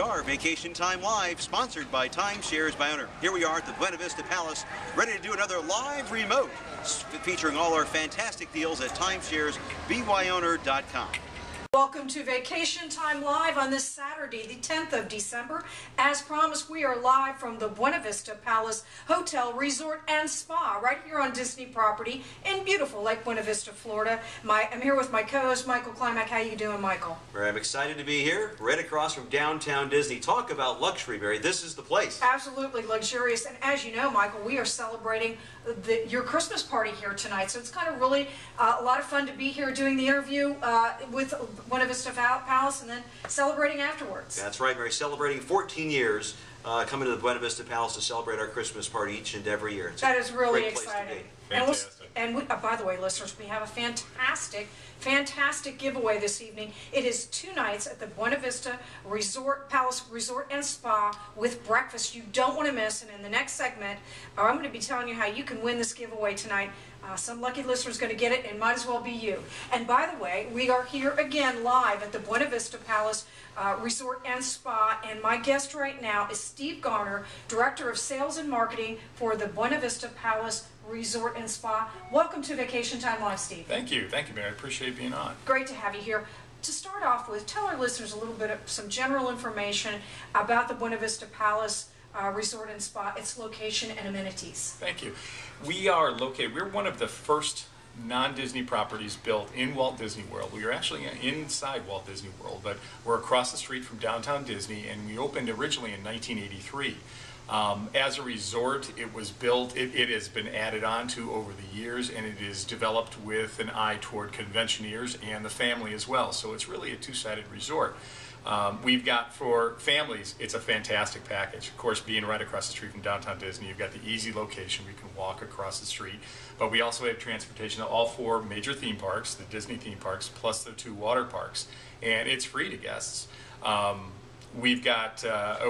are, Vacation Time Live, sponsored by Timeshares by Owner. Here we are at the Buena Vista Palace, ready to do another live remote, featuring all our fantastic deals at timesharesbyowner.com. Welcome to Vacation Time Live on this Saturday, the 10th of December. As promised, we are live from the Buena Vista Palace Hotel, Resort, and Spa right here on Disney property in beautiful Lake Buena Vista, Florida. I'm here with my co-host, Michael Klimek. How you doing, Michael? I'm excited to be here, right across from downtown Disney. Talk about luxury, Barry. This is the place. Absolutely luxurious. And as you know, Michael, we are celebrating your Christmas party here tonight. So it's kind of really a lot of fun to be here doing the interview with Buena Vista Palace and then celebrating afterwards. That's right, Mary. Celebrating 14 years, coming to the Buena Vista Palace to celebrate our Christmas party each and every year. That is really exciting. And by the way, listeners, we have a fantastic giveaway this evening. It is 2 nights at the Buena Vista Palace Resort and Spa with breakfast you don't want to miss. And in the next segment, I'm going to be telling you how you can win this giveaway tonight. Some lucky listener is going to get it, and might as well be you. And by the way, we are here again live at the Buena Vista Palace Resort and Spa, and my guest right now is Steve Garner, Director of Sales and Marketing for the Buena Vista Palace Resort and Spa. Welcome to Vacation Time Live, Steve. Thank you, Mary. I appreciate being on. Great to have you here. To start off with, tell our listeners a little bit of some general information about the Buena Vista Palace Resort and Spa, its location and amenities. Thank you. We're one of the first non-Disney properties built in Walt Disney World. We are actually inside Walt Disney World, but we're across the street from downtown Disney, and we opened originally in 1983. As a resort, it was built, it has been added on to over the years, and it is developed with an eye toward conventioneers and the family as well. So it's really a two-sided resort. We've got, for families, it's a fantastic package. Of course, being right across the street from downtown Disney, you've got the easy location. We can walk across the street. But we also have transportation to all 4 major theme parks, the Disney theme parks, plus the 2 water parks. And it's free to guests. We've got,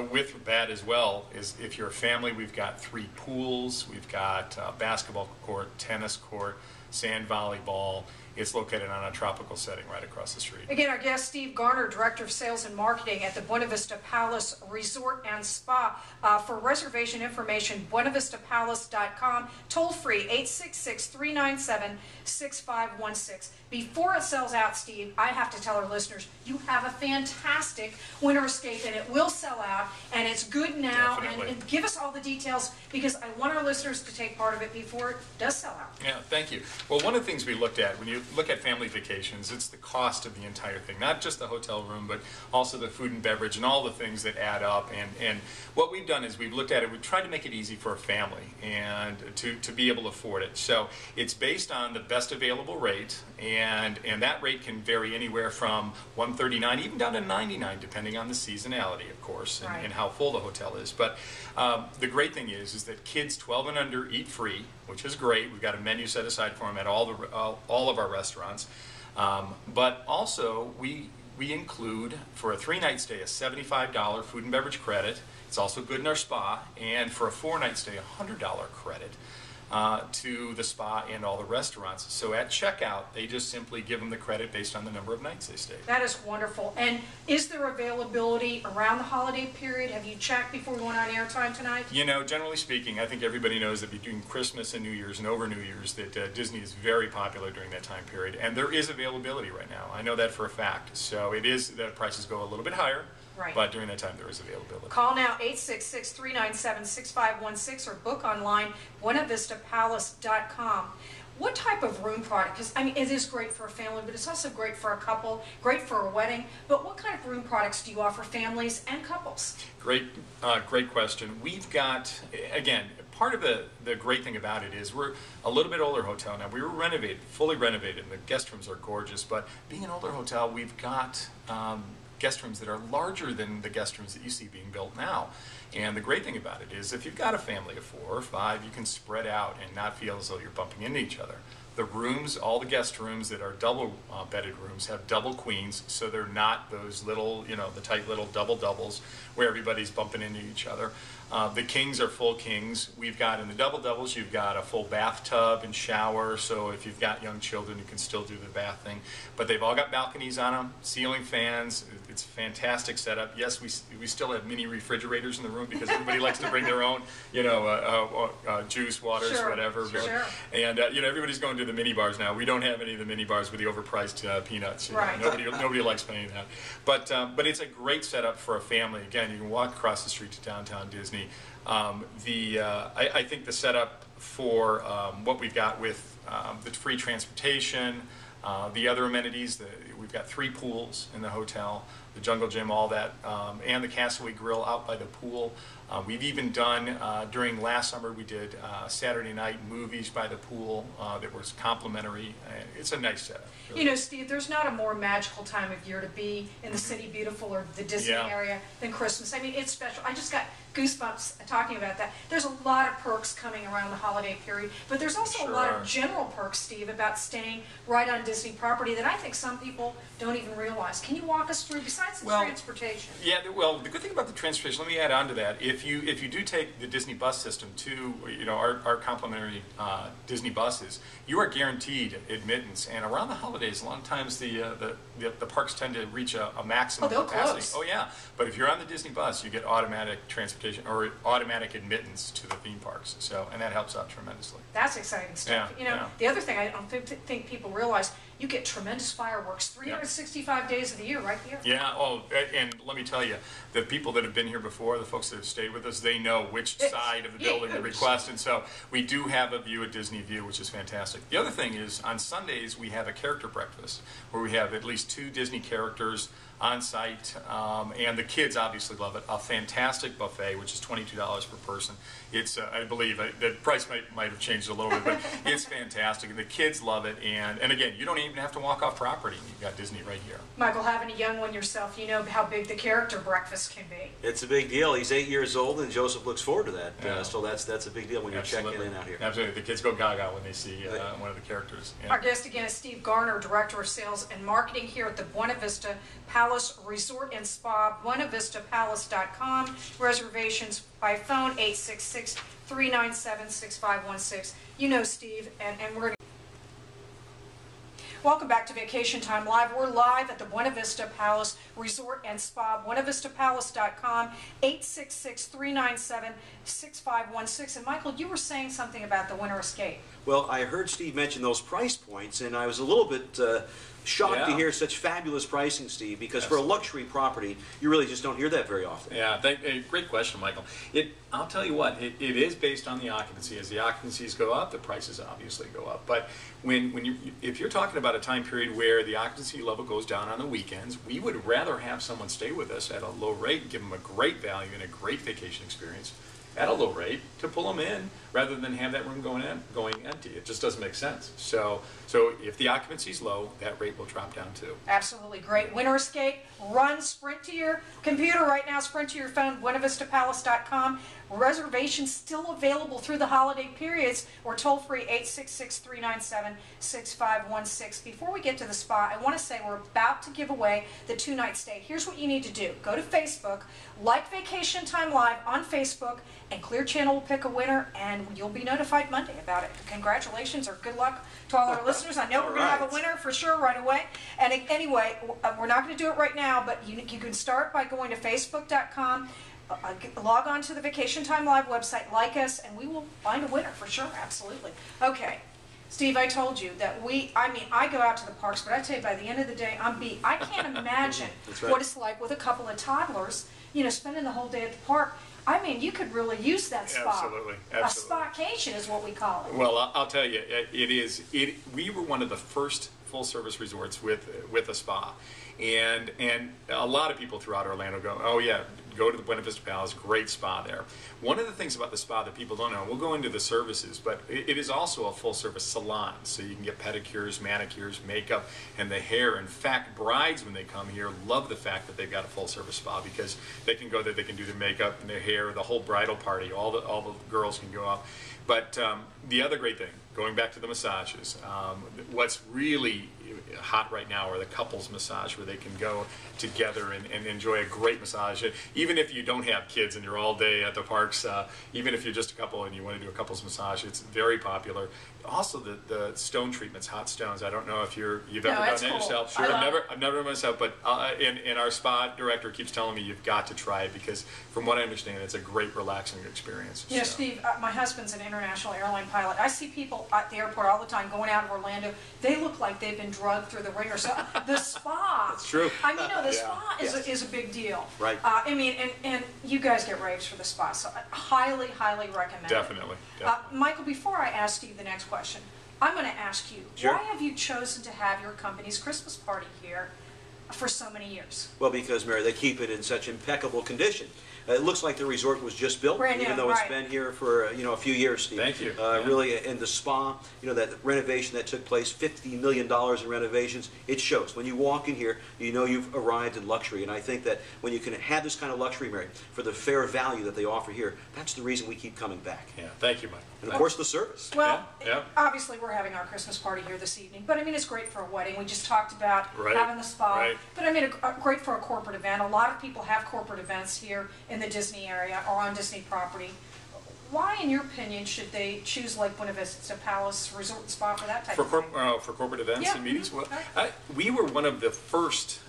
with that as well, is if you're a family, we've got 3 pools. We've got basketball court, tennis court, sand volleyball. It's located on a tropical setting right across the street. Again, our guest, Steve Garner, Director of Sales and Marketing at the Buena Vista Palace Resort and Spa. For reservation information, buenavistapalace.com, toll free 866-397-6516. Before it sells out, Steve, I have to tell our listeners, you have a fantastic winter escape, and it will sell out, and it's good now. And give us all the details, because I want our listeners to take part of it before it does sell out. Yeah, thank you. Well, one of the things we looked at when you look at family vacations, it's the cost of the entire thing, not just the hotel room, but also the food and beverage and all the things that add up. And what we've done is we've looked at it, we've tried to make it easy for a family and to be able to afford it. So it's based on the best available rate, and that rate can vary anywhere from $139 even down to $99, depending on the seasonality, of course, and how full the hotel is. But the great thing is that kids 12 and under eat free, which is great. We've got a menu set aside for them at all of our restaurants. But also, we include, for a 3-night stay, a $75 food and beverage credit. It's also good in our spa. And for a 4-night stay, a $100 credit to the spa and all the restaurants. So at checkout, they just simply give them the credit based on the number of nights they stay. That is wonderful. And is there availability around the holiday period? Have you checked before we went on airtime tonight? You know, generally speaking, I think everybody knows that between Christmas and New Year's and over New Year's that Disney is very popular during that time period. And there is availability right now. I know that for a fact. So it is that prices go a little bit higher. Right. But during that time, there is availability. Call now, 866-397-6516, or book online, buenavistapalace.com. What type of room product? Because, I mean, it is great for a family, but it's also great for a couple, great for a wedding. But what kind of room products do you offer families and couples? Great question. We've got, again, part of the great thing about it is we're a little bit older hotel now. We were renovated, fully renovated, and the guest rooms are gorgeous. But being an older hotel, we've got guest rooms that are larger than the guest rooms that you see being built now. And the great thing about it is if you've got a family of 4 or 5, you can spread out and not feel as though you're bumping into each other. The rooms, all the guest rooms that are double bedded rooms have double queens, so they're not those little, you know, the tight little double doubles where everybody's bumping into each other. The kings are full kings. We've got in the double doubles, you've got a full bathtub and shower, so if you've got young children, you can still do the bath thing. But they've all got balconies on them, ceiling fans. It's a fantastic setup. Yes, we still have mini refrigerators in the room because everybody likes to bring their own, juice, waters, Sure, whatever. sure. And everybody's going to the mini bars now. We don't have any of the mini bars with the overpriced peanuts. Right. Nobody likes paying that. But it's a great setup for a family. Again, you can walk across the street to downtown Disney. I think the setup for what we've got with the free transportation, the other amenities, we've got 3 pools in the hotel, the jungle gym, all that, and the Castaway Grill out by the pool. We've even done, during last summer, we did Saturday night movies by the pool that was complimentary. It's a nice setup. Really. You know, Steve, there's not a more magical time of year to be in the City Beautiful or the Disney area than Christmas. I mean, it's special. I just got goosebumps talking about that. There's a lot of perks coming around the holiday period, but there's also a lot of general perks, Steve, about staying right on Disney property that I think some people don't even realize. Can you walk us through, besides the transportation? Yeah, well, the good thing about the transportation, let me add on to that. If you do take the Disney bus system to our complimentary Disney buses, you are guaranteed admittance. And around the holidays, a lot of times the parks tend to reach a maximum capacity. Close. Oh yeah, but if you're on the Disney bus, you get automatic transportation or automatic admittance to the theme parks. So, and that helps out tremendously. That's exciting stuff. The other thing I don't think people realize, you get tremendous fireworks 365 days of the year right here. Yeah, and let me tell you, the people that have been here before, the folks that have stayed with us, they know which side of the building to request, and so we do have a view at Disney View, which is fantastic. The other thing is, on Sundays, we have a character breakfast, where we have at least 2 Disney characters on site, and the kids obviously love it. A fantastic buffet, which is $22 per person. It's, I believe, the price might have changed a little bit, but it's fantastic. And the kids love it, and again, you don't even have to walk off property. You've got Disney right here. Michael, having a young one yourself, you know how big the character breakfast can be. It's a big deal. He's 8 years old, and Joseph looks forward to that. So that's a big deal when you're checking in out here. Absolutely. The kids go gaga when they see one of the characters. Yeah. Our guest again is Steve Garner, Director of Sales and Marketing here at the Buena Vista Palace Resort and Spa, buenavistapalace.com. Reservations by phone, 866-397-6516. You know Steve, and we're going to... Welcome back to Vacation Time Live. We're live at the Buena Vista Palace Resort and Spa, buenavistapalace.com, 866-397-6516. And Michael, you were saying something about the Winter Escape. Well, I heard Steve mention those price points, and I was a little bit shocked to hear such fabulous pricing, Steve, because for a luxury property, you really just don't hear that very often. Yeah, great question, Michael. I'll tell you what, it is based on the occupancy. As the occupancies go up, the prices obviously go up. But if you're talking about a time period where the occupancy level goes down on the weekends, we would rather have someone stay with us at a low rate, give them a great value and a great vacation experience at a low rate to pull them in rather than have that room going empty. It just doesn't make sense. So if the occupancy is low, that rate will drop down too. Absolutely great. Winter Escape, sprint to your computer right now, sprint to your phone, buenavistapalace.com. Reservations still available through the holiday periods, or toll-free 866-397-6516. Before we get to the spa, I want to say we're about to give away the 2-night stay. Here's what you need to do. Go to Facebook, like Vacation Time Live on Facebook, and Clear Channel will pick a winner, and you'll be notified Monday about it. Congratulations, or good luck to all our listeners. I know we're going to have a winner for sure right away. And anyway, we're not going to do it right now, but you can start by going to facebook.com. Log on to the Vacation Time Live website, like us, and we will find a winner for sure. Absolutely. Okay, Steve, I told you that I go out to the parks, but I tell you, by the end of the day, I'm beat. I can't imagine what it's like with a couple of toddlers, spending the whole day at the park. I mean, you could really use that spa. Absolutely. A spa-cation is what we call it. Well, I'll tell you, we were one of the first full-service resorts with a spa. And a lot of people throughout Orlando go, oh yeah, go to the Buena Vista Palace, great spa there. One of the things about the spa that people don't know, we'll go into the services, but it is also a full-service salon. So you can get pedicures, manicures, makeup, and the hair. In fact, brides, when they come here, love the fact that they've got a full-service spa because they can go there, they can do their makeup and their hair, the whole bridal party, all the girls can go out. But the other great thing, going back to the massages, what's really hot right now are the couples massage, where they can go together and enjoy a great massage. Even if you don't have kids and you're all day at the parks, even if you're just a couple and you want to do a couples massage, it's very popular. Also, the stone treatments, hot stones. I don't know if you've ever done that yourself. Sure, I've never done myself, but and our spa director keeps telling me you've got to try it, because from what I understand, it's a great relaxing experience. You know, Steve, my husband's an international airline pilot. I see people at the airport all the time going out of Orlando. They look like they've been drugged through the ringer. So the spa. That's true. I mean, no, the spa is a big deal. Right. I mean, and you guys get raves for the spa, so I highly, highly recommend Definitely. it. Michael, before I ask Steve the next question, I'm going to ask you, sure, why have you chosen to have your company's Christmas party here for so many years? Well, because, Mary, they keep it in such impeccable condition. It looks like the resort was just built, brand even new, though it's right. been here for a few years, Steve. Thank you. Really, and the spa, that renovation that took place, $50 million in renovations, it shows. When you walk in here, you know you've arrived in luxury. And I think that when you can have this kind of luxury, Mary, for the fair value that they offer here, that's the reason we keep coming back. Yeah, thank you, Mike. And of course, the service. Well, Yeah. obviously we're having our Christmas party here this evening, but I mean, it's great for a wedding. We just talked about having the spa, Right. but I mean, great for a corporate event. A lot of people have corporate events here in the Disney area or on Disney property. Why, in your opinion, should they choose Lake Buena Vista Palace Resort and Spa for that type of thing? For corporate events Yeah. and meetings? Mhm. Well, we were one of the first,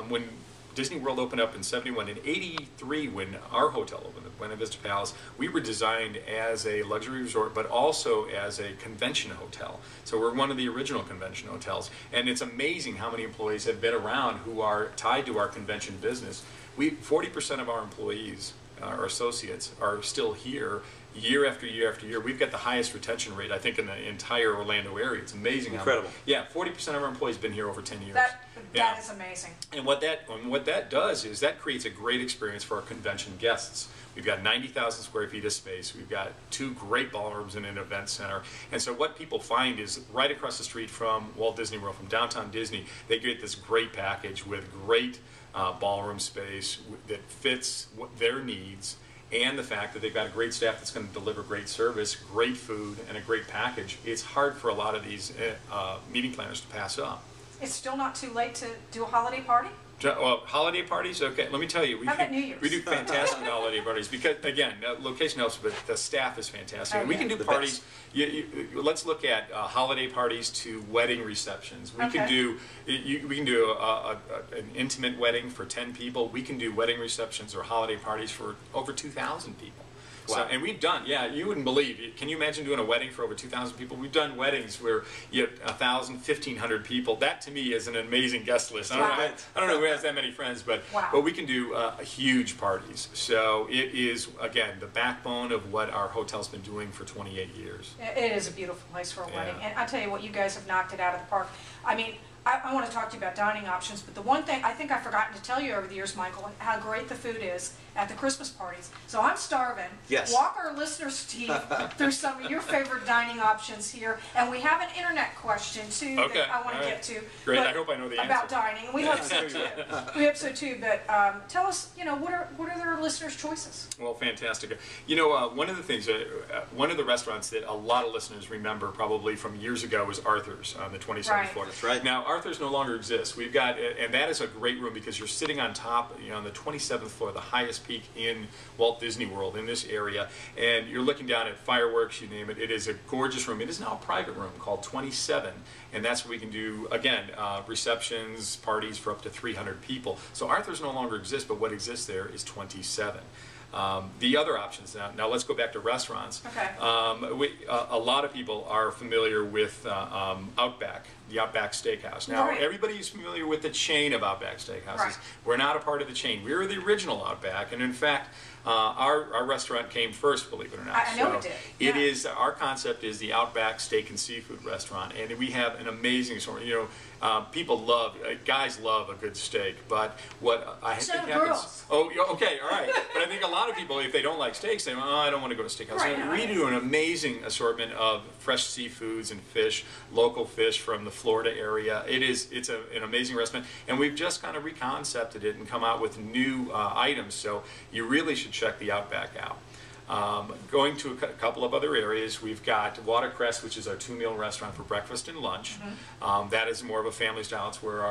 when Disney World opened up in '71. In '83, when our hotel opened, the Buena Vista Palace, we were designed as a luxury resort, but also as a convention hotel. So we're one of the original convention hotels. And it's amazing how many employees have been around who are tied to our convention business. 40% of our employees, our associates, are still here year after year after year. We've got the highest retention rate, I think, in the entire Orlando area. It's amazing. Incredible. 40% of our employees have been here over 10 years. That is amazing. And what that does is that creates a great experience for our convention guests. We've got 90,000 square feet of space. We've got 2 great ballrooms and an event center. And so what people find is right across the street from Walt Disney World, from downtown Disney, they get this great package with great ballroom space that fits their needs, and the fact that they've got a great staff that's going to deliver great service, great food, and a great package. It's hard for a lot of these meeting planners to pass up. It's still not too late to do a holiday party? Well, holiday parties, okay, let me tell you, How about New Year's? we do fantastic holiday parties, because, again, location helps, but the staff is fantastic. And we can do parties, let's look at holiday parties to wedding receptions. We can do an intimate wedding for 10 people. We can do wedding receptions or holiday parties for over 2,000 people. Wow. So, and we've done, you wouldn't believe it. Can you imagine doing a wedding for over 2,000 people? We've done weddings where you have 1,000, 1,500 people. That, to me, is an amazing guest list. I don't know who has that many friends, but we can do huge parties. So it is, again, the backbone of what our hotel's been doing for 28 years. It is a beautiful place for a wedding. And I tell you what, you guys have knocked it out of the park. I mean, I want to talk to you about dining options, but the one thing I think I've forgotten to tell you over the years, Michael, how great the food is at the Christmas parties. So I'm starving. Yes. Walk our listener, Steve, through some of your favorite dining options here. And we have an internet question, too, that I want to get to. Great, I hope I know the answer. About dining. We hope so, too. We hope so, too. But tell us, what are their listeners' choices? Well, fantastic. One of the things, one of the restaurants that a lot of listeners remember probably from years ago was Arthur's on the 27th floor. That's right. Now, Arthur's no longer exists. We've got, and that is a great room because you're sitting on top, on the 27th floor, the highest peak in Walt Disney World in this area, and you're looking down at fireworks, you name it. It is a gorgeous room. It is now a private room called 27, and that's where we can do, again, receptions, parties for up to 300 people. So Arthur's no longer exists, but what exists there is 27. The other options now let's go back to restaurants. Okay. A lot of people are familiar with Outback, the Outback Steakhouse. Now, everybody's familiar with the chain of Outback Steakhouses. Right. We're not a part of the chain. We're the original Outback, and in fact, our restaurant came first, believe it or not. I know it did. It is, our concept is the Outback Steak and Seafood Restaurant, and we have an amazing assortment. People love, guys love a good steak, but what I think happens. Girls. Oh, okay, all right. But I think a lot of people, if they don't like steaks, they I don't want to go to steakhouse. Right, We do an amazing assortment of fresh seafoods and fish, local fish from the Florida area. It's an amazing restaurant, and we've just kind of reconcepted it and come out with new items. So you really should check the Outback out. Going to a couple of other areas, we've got Watercress, which is our 2-meal restaurant for breakfast and lunch. That is more of a family style. It's where